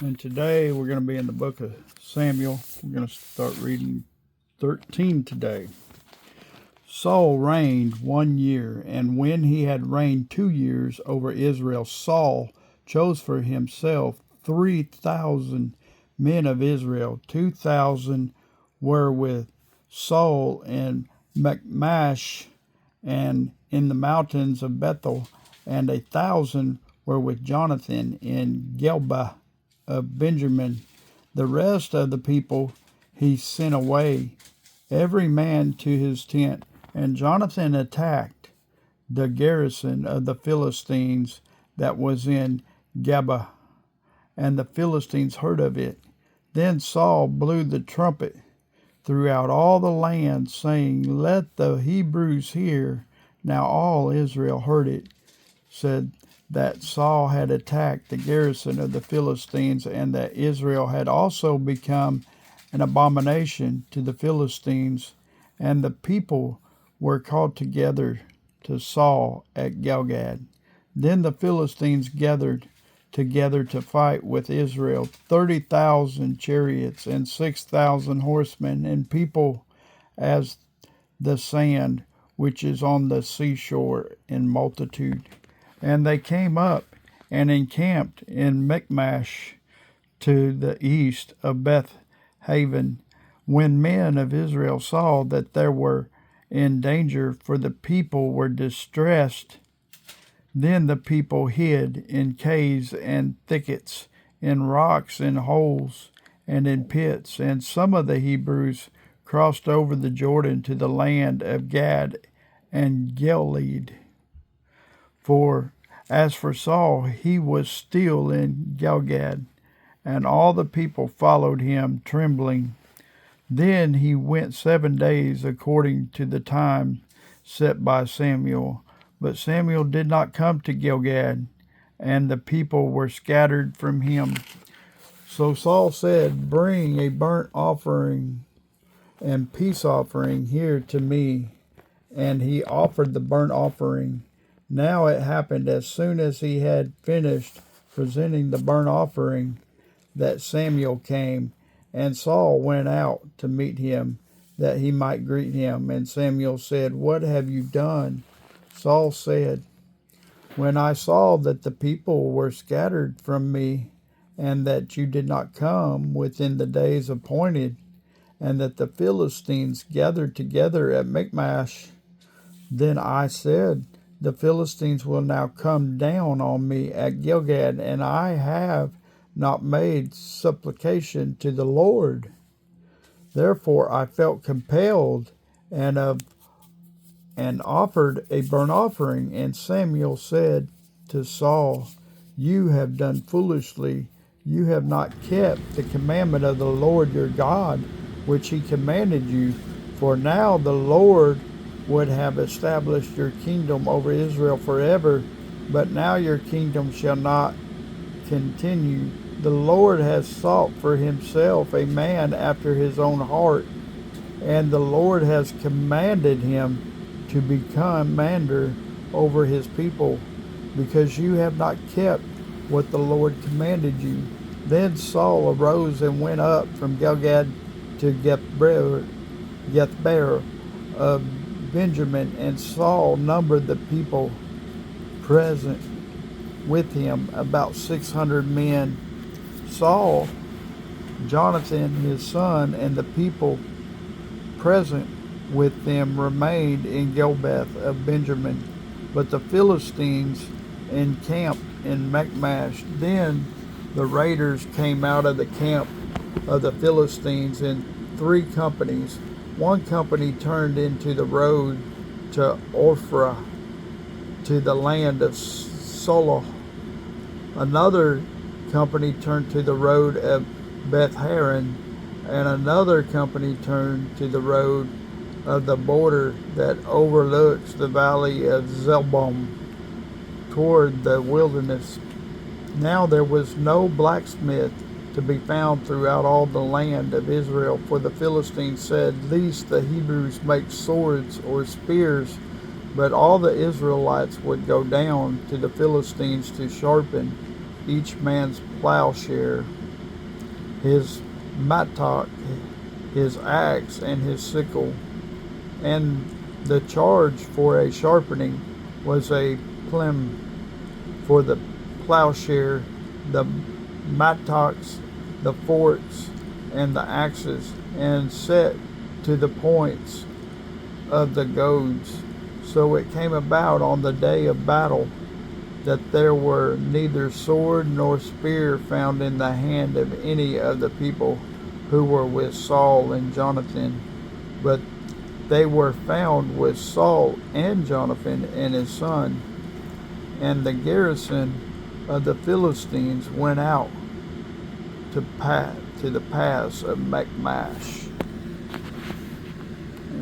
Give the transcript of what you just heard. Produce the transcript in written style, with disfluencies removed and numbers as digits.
And today we're going to be in the book of Samuel. We're going to start reading 13 today. Saul reigned 1 year, and when he had reigned 2 years over Israel, Saul chose for himself 3,000 men of Israel. 2,000 were with Saul in Michmash and in the mountains of Bethel, and 1,000 were with Jonathan in Gelba of Benjamin. The rest of the people he sent away, every man to his tent. And Jonathan attacked the garrison of the Philistines that was in Geba, and the Philistines heard of it. Then Saul blew the trumpet throughout all the land, saying, "Let the Hebrews hear." Now all Israel heard it, said that Saul had attacked the garrison of the Philistines, and that Israel had also become an abomination to the Philistines. And the people were called together to Saul at Gilgal. Then the Philistines gathered together to fight with Israel, 30,000 chariots and 6,000 horsemen, and people as the sand which is on the seashore in multitude. And they came up and encamped in Michmash to the east of Beth Haven. When men of Israel saw that they were in danger, for the people were distressed, then the people hid in caves and thickets, in rocks and holes, and in pits. And some of the Hebrews crossed over the Jordan to the land of Gad and Gilead. For as for Saul, he was still in Gilgal, and all the people followed him trembling. Then he went 7 days according to the time set by Samuel. But Samuel did not come to Gilgal, and the people were scattered from him. So Saul said, "Bring a burnt offering and peace offering here to me." And he offered the burnt offering. Now it happened, as soon as he had finished presenting the burnt offering, that Samuel came, and Saul went out to meet him, that he might greet him. And Samuel said, "What have you done?" Saul said, "When I saw that the people were scattered from me, and that you did not come within the days appointed, and that the Philistines gathered together at Michmash, then I said, the Philistines will now come down on me at Gilgal, and I have not made supplication to the Lord. Therefore I felt compelled and offered a burnt offering." And Samuel said to Saul, "You have done foolishly. You have not kept the commandment of the Lord your God, which he commanded you. For now the Lord would have established your kingdom over Israel forever, but now your kingdom shall not continue. The Lord has sought for himself a man after his own heart, and the Lord has commanded him to become commander over his people, because you have not kept what the Lord commanded you." Then Saul arose and went up from Gilgal to Gethbar of Benjamin, and Saul numbered the people present with him about 600 men. Saul, Jonathan his son, and the people present with them remained in Gilbeth of Benjamin, but the Philistines encamped in Michmash. Then the raiders came out of the camp of the Philistines in 3 companies. One company turned into the road to Ophrah, to the land of Soloth. Another company turned to the road of Beth Haran, and another company turned to the road of the border that overlooks the valley of Zebulun toward the wilderness. Now there was no blacksmith to be found throughout all the land of Israel, for the Philistines said, "Lest the Hebrews make swords or spears." But all the Israelites would go down to the Philistines to sharpen each man's plowshare. his mattock, his axe, and his sickle. And the charge for a sharpening was a plumb for the plowshare, the mattocks, the forks, and the axes, and set to the points of the goads. So it came about on the day of battle that there were neither sword nor spear found in the hand of any of the people who were with Saul and Jonathan, but they were found with Saul and Jonathan and his son. And the garrison of the Philistines went out to the pass of Michmash.